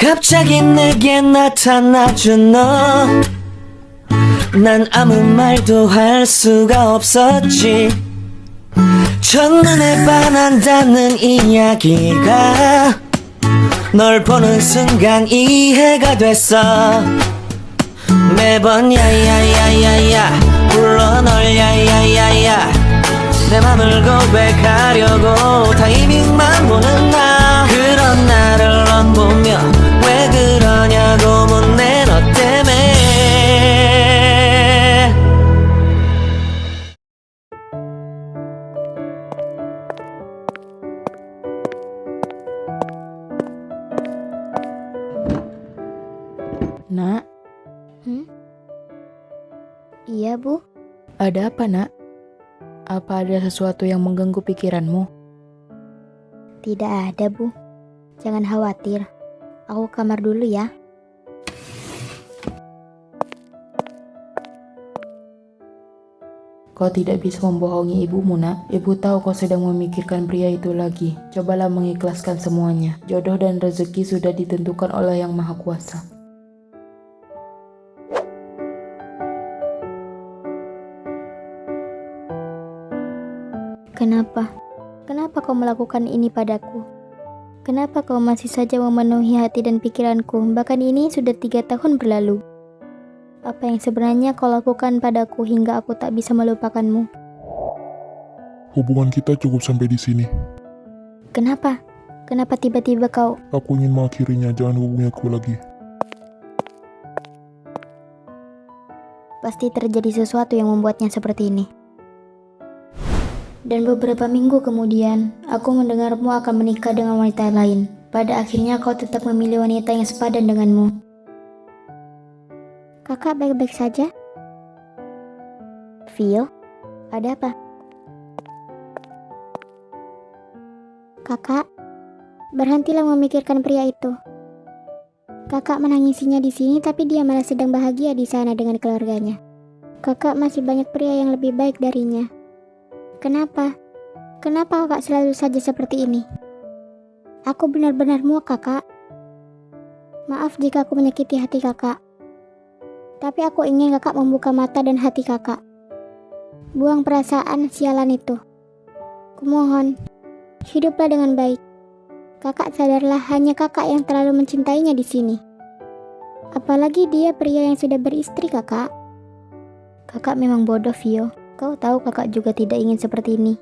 갑자기 내게 나타나준 너, 난 아무 말도 할 수가 없었지. 첫눈에 반한다는 이야기가 널 보는 순간 이해가 됐어. 매번 야야야야야 불러 널 야야야야, 내 맘을 고백하려고 타이밍만 보는 나. 그런 나를 넌 보며 왜 그러냐고 묻네, 너 때문에. Nak, Iya, Bu. ada apa, Nak? Apa ada sesuatu yang mengganggu pikiranmu? Tidak ada, Bu. Jangan khawatir. Aku ke kamar dulu ya. Kau tidak bisa membohongi ibumu, Nak. Ibu tahu kau sedang memikirkan pria itu lagi. Cobalah mengikhlaskan semuanya. Jodoh dan rezeki sudah ditentukan oleh Yang Maha Kuasa. Kenapa? Kenapa kau melakukan ini padaku? Kenapa kau masih saja memenuhi hati dan pikiranku? Bahkan ini sudah 3 tahun berlalu. Apa yang sebenarnya kau lakukan padaku hingga aku tak bisa melupakanmu? Hubungan kita cukup sampai di sini. Kenapa? Kenapa tiba-tiba kau... Aku ingin mengakhirinya, jangan hubungi aku lagi. Pasti terjadi sesuatu yang membuatnya seperti ini. Dan beberapa minggu kemudian, aku mendengarmu akan menikah dengan wanita lain. Pada akhirnya kau tetap memilih wanita yang sepadan denganmu. Kakak baik-baik saja? Vio, ada apa? Kakak, berhentilah memikirkan pria itu. Kakak menangisinya di sini, tapi dia malah sedang bahagia di sana dengan keluarganya. Kakak masih banyak pria yang lebih baik darinya. Kenapa? Kenapa kakak selalu saja seperti ini? Aku benar-benar muak, kakak. Maaf jika aku menyakiti hati kakak. Tapi aku ingin kakak membuka mata dan hati kakak. Buang perasaan sialan itu. Kumohon, hiduplah dengan baik. Kakak sadarlah hanya kakak yang terlalu mencintainya di sini. Apalagi dia pria yang sudah beristri, kakak. Kakak memang bodoh, Vio. Kau tahu kakak juga tidak ingin seperti ini.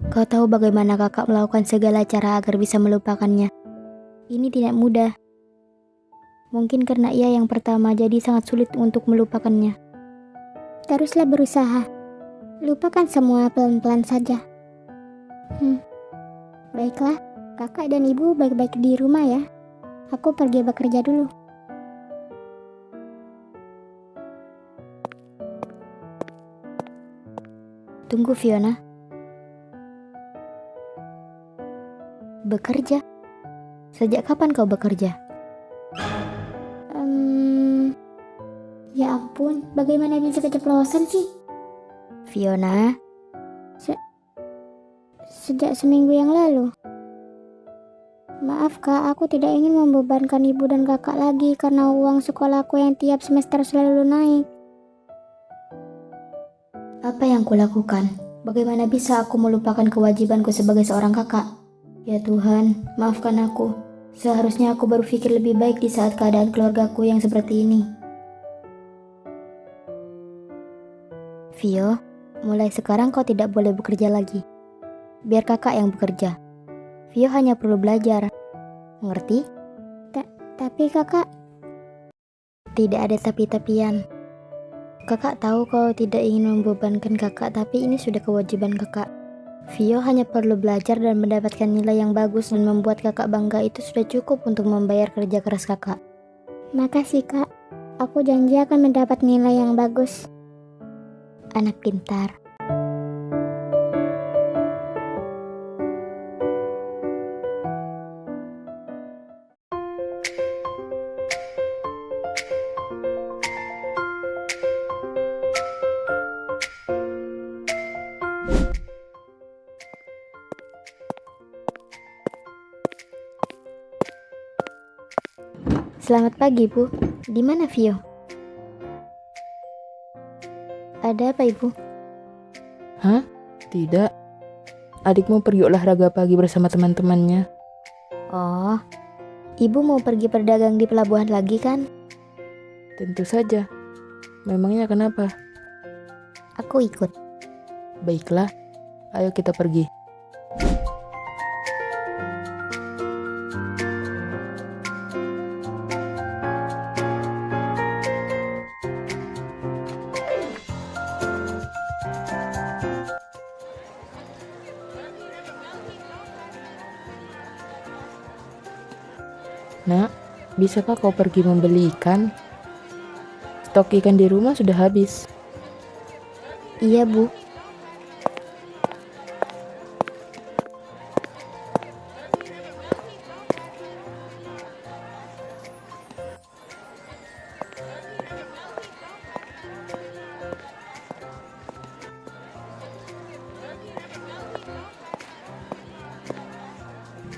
Kau tahu bagaimana kakak melakukan segala cara agar bisa melupakannya. Ini tidak mudah. Mungkin karena ia yang pertama jadi sangat sulit untuk melupakannya. Teruslah berusaha. Lupakan semua pelan-pelan saja. Baiklah, kakak dan ibu baik-baik di rumah ya. Aku pergi bekerja dulu. Tunggu, Fiona. Bekerja? Sejak kapan kau bekerja? Ya ampun, bagaimana bisa keceplosan sih? Fiona, sejak seminggu yang lalu. Maaf kak, aku tidak ingin membebankan ibu dan kakak lagi karena uang sekolahku yang tiap semester selalu naik. Apa yang kulakukan? Bagaimana bisa aku melupakan kewajibanku sebagai seorang kakak? Ya Tuhan, maafkan aku. Seharusnya aku berpikir lebih baik di saat keadaan keluargaku yang seperti ini. Vio, mulai sekarang kau tidak boleh bekerja lagi. Biar kakak yang bekerja. Vio hanya perlu belajar. Mengerti? Tapi kakak... Tidak ada tapi-tapian. Kakak tahu kau tidak ingin membebankan kakak, tapi ini sudah kewajiban kakak. Vio hanya perlu belajar dan mendapatkan nilai yang bagus dan membuat kakak bangga, itu sudah cukup untuk membayar kerja keras kakak. Makasih kak, aku janji akan mendapat nilai yang bagus. Anak pintar. Selamat pagi, Bu. Di mana Vio? Ada apa, Ibu? Hah? Tidak. Adik mau pergi olahraga pagi bersama teman-temannya. Oh, Ibu mau pergi berdagang di pelabuhan lagi kan? Tentu saja. Memangnya kenapa? Aku ikut. Baiklah, ayo kita pergi. Nak, bisakah kau pergi membeli ikan? Stok ikan di rumah sudah habis. Iya, Bu.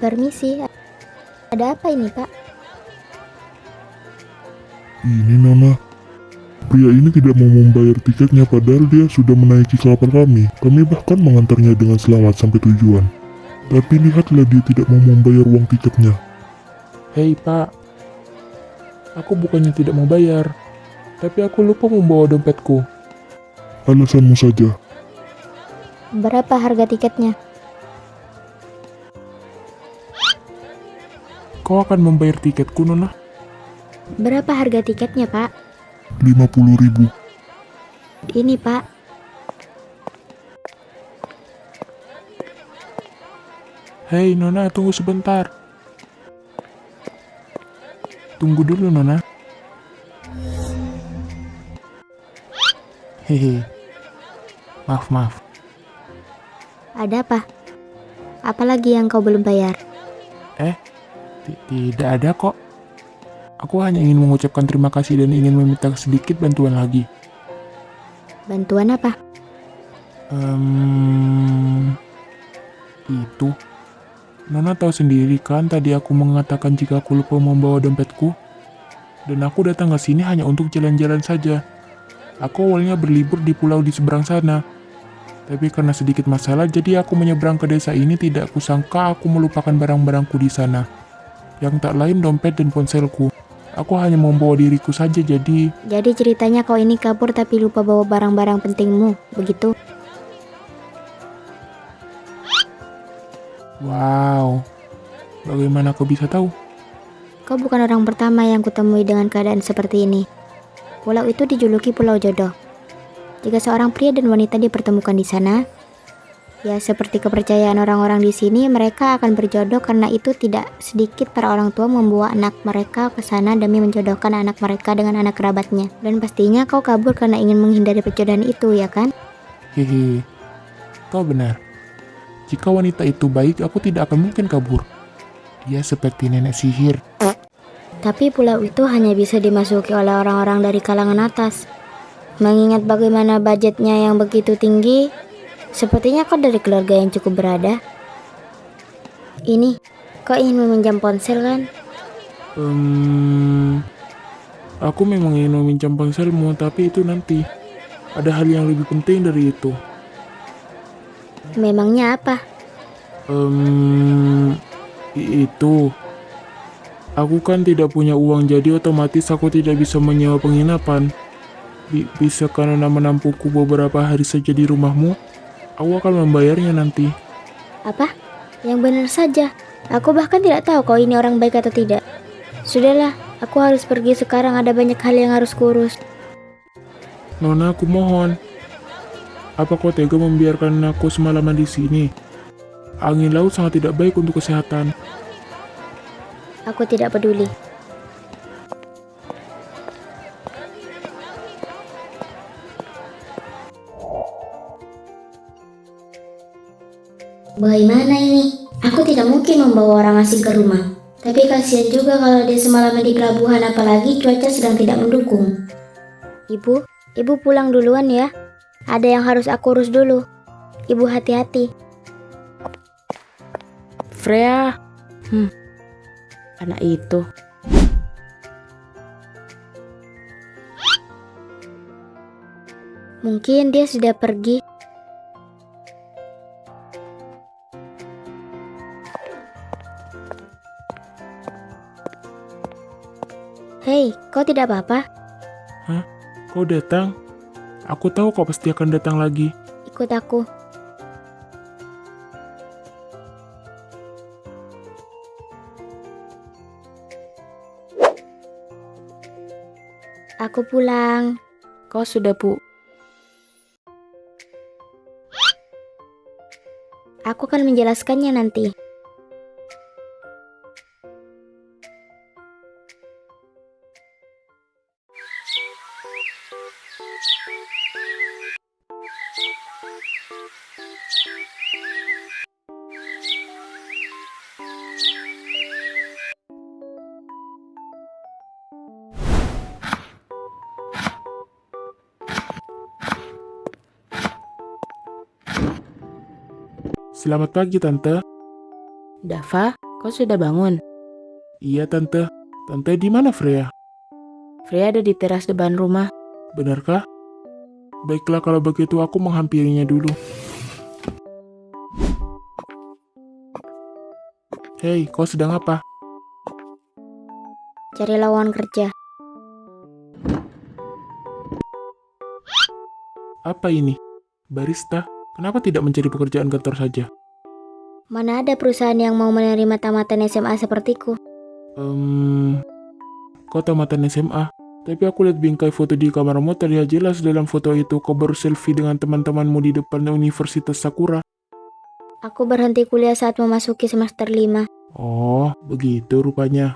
Permisi, ada apa ini, Pak? Ini Nona. Pria ini tidak mau membayar tiketnya padahal dia sudah menaiki kapal kami. Kami bahkan mengantarnya dengan selamat sampai tujuan. Tapi lihatlah dia tidak mau membayar uang tiketnya. Hei Pak, aku bukannya tidak mau bayar, tapi aku lupa membawa dompetku. Alasanmu saja. Berapa harga tiketnya? Kau akan membayar tiketku, Nona? Berapa harga tiketnya, Pak? 50.000. Ini, Pak. Hei Nona, tunggu sebentar. Tunggu dulu, Nona. Hehe. Maaf. Ada apa? Apalagi yang kau belum bayar? Tidak ada kok. Aku hanya ingin mengucapkan terima kasih dan ingin meminta sedikit bantuan lagi. Bantuan apa? Itu. Nona tahu sendiri kan tadi aku mengatakan jika aku lupa membawa dompetku. Dan aku datang ke sini hanya untuk jalan-jalan saja. Aku awalnya berlibur di pulau di seberang sana. Tapi karena sedikit masalah jadi aku menyeberang ke desa ini, tidak kusangka aku melupakan barang-barangku di sana. Yang tak lain dompet dan ponselku. Aku hanya membawa diriku saja jadi... Jadi ceritanya kau ini kabur tapi lupa bawa barang-barang pentingmu, begitu? Wow. Bagaimana kau bisa tahu? Kau bukan orang pertama yang kutemui dengan keadaan seperti ini. Pulau itu dijuluki Pulau Jodoh. Jika seorang pria dan wanita dipertemukan di sana, ya seperti kepercayaan orang-orang di sini, mereka akan berjodoh karena itu tidak sedikit para orang tua membawa anak mereka ke sana demi menjodohkan anak mereka dengan anak kerabatnya. Dan pastinya kau kabur karena ingin menghindari perjodohan itu, ya kan? Hehe. Kau benar. Jika wanita itu baik, aku tidak akan mungkin kabur. Dia seperti nenek sihir. Tapi pulau itu hanya bisa dimasuki oleh orang-orang dari kalangan atas. Mengingat bagaimana budgetnya yang begitu tinggi, sepertinya kau dari keluarga yang cukup berada. Ini, kau ingin meminjam ponsel kan? Aku memang ingin meminjam ponselmu, tapi itu nanti. Ada hal yang lebih penting dari itu. Memangnya apa? Itu. Aku kan tidak punya uang, jadi otomatis aku tidak bisa menyewa penginapan. Bisa karena menampungku beberapa hari saja di rumahmu? Aku akan membayarnya nanti. Apa? Yang benar saja. Aku bahkan tidak tahu kau ini orang baik atau tidak. Sudahlah, aku harus pergi sekarang, ada banyak hal yang harus kurus. Nona, aku mohon. Apa kau tega membiarkan aku semalaman di sini? Angin laut sangat tidak baik untuk kesehatan. Aku tidak peduli. Bagaimana ini? Aku tidak mungkin membawa orang asing ke rumah. Tapi kasihan juga kalau dia semalaman di pelabuhan, apalagi cuaca sedang tidak mendukung. Ibu pulang duluan ya. Ada yang harus aku urus dulu. Ibu hati-hati. Freya. Anak itu. Mungkin dia sudah pergi. Hei, kau tidak apa-apa? Kau datang? Aku tahu kau pasti akan datang lagi. Ikut aku. Aku pulang. Kau sudah Aku akan menjelaskannya nanti. Selamat pagi, Tante. Dava, kau sudah bangun? Iya, Tante. Tante di mana, Freya? Freya ada di teras depan rumah. Benarkah? Baiklah, kalau begitu aku menghampirinya dulu. Hei, kau sedang apa? Cari lowongan kerja. Apa ini? Barista? Kenapa tidak mencari pekerjaan kantor saja? Mana ada perusahaan yang mau menerima tamatan SMA sepertiku? Kau tamatan SMA, tapi aku lihat bingkai foto di kamarmu terlihat jelas dalam foto itu kau baru selfie dengan teman-temanmu di depan Universitas Sakura. Aku berhenti kuliah saat memasuki semester 5. Oh, begitu rupanya.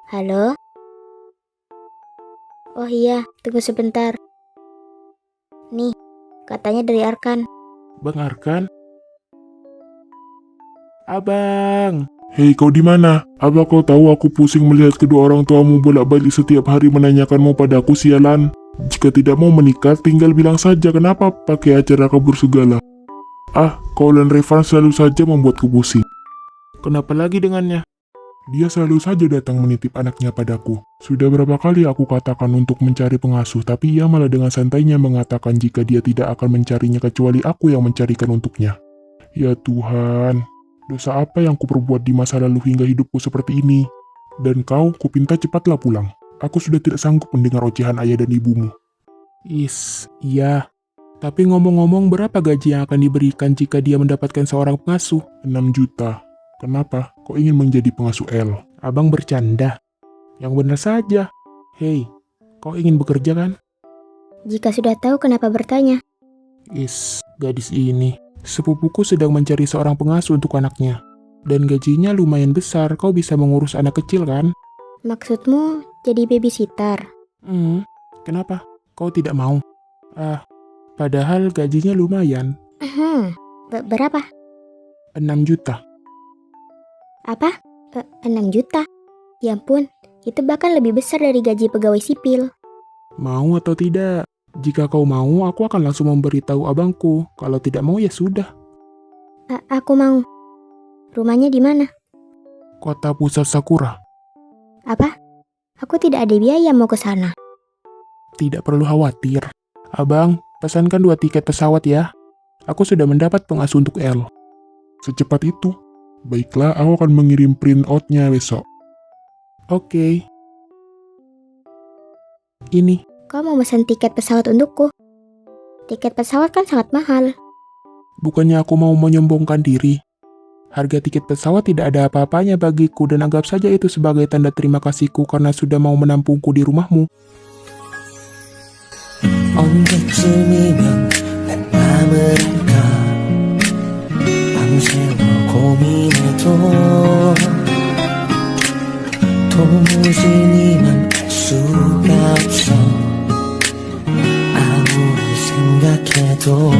Halo? Oh iya, tunggu sebentar. Nih, katanya dari Arkan. Bang Arkan? Abang! Hei, kau di mana? Apa kau tahu aku pusing melihat kedua orang tuamu bolak-balik setiap hari menanyakanmu padaku, sialan? Jika tidak mau menikah, tinggal bilang saja, kenapa pakai acara kabur segala? Kau dan Revan selalu saja membuatku pusing. Kenapa lagi dengannya? Dia selalu saja datang menitip anaknya padaku. Sudah berapa kali aku katakan untuk mencari pengasuh, tapi ia malah dengan santainya mengatakan jika dia tidak akan mencarinya kecuali aku yang mencarikan untuknya. Ya Tuhan, dosa apa yang kuperbuat di masa lalu hingga hidupku seperti ini? Dan kau, kupinta cepatlah pulang. Aku sudah tidak sanggup mendengar ocehan ayah dan ibumu. Iya. Tapi ngomong-ngomong, berapa gaji yang akan diberikan jika dia mendapatkan seorang pengasuh? 6 juta. Kenapa? Kau ingin menjadi pengasuh L? Abang bercanda. Yang benar saja. Hei, kau ingin bekerja kan? Jika sudah tahu, kenapa bertanya? Gadis ini. Sepupuku sedang mencari seorang pengasuh untuk anaknya. Dan gajinya lumayan besar, kau bisa mengurus anak kecil kan? Maksudmu jadi babysitter? Kenapa? Kau tidak mau? Padahal gajinya lumayan. Berapa? 6 juta. Apa? 6 juta? Ya ampun, itu bahkan lebih besar dari gaji pegawai sipil. Mau atau tidak? Jika kau mau, aku akan langsung memberitahu abangku. Kalau tidak mau, ya sudah. Aku mau. Rumahnya di mana? Kota pusat Sakura. Apa? Aku tidak ada biaya mau ke sana. Tidak perlu khawatir. Abang, pesankan 2 tiket pesawat ya. Aku sudah mendapat pengasuh untuk L. Secepat itu? Baiklah, aku akan mengirim print out-nya besok. Oke. Ini. Kau mau pesan tiket pesawat untukku? Tiket pesawat kan sangat mahal. Bukannya aku mau menyombongkan diri. Harga tiket pesawat tidak ada apa-apanya bagiku dan anggap saja itu sebagai tanda terima kasihku karena sudah mau menampungku di rumahmu. 언제쯤이면 내 맘을 알까 밤새워 고민해도 도무지 네 맘 알 수가 없어 아무리 생각해도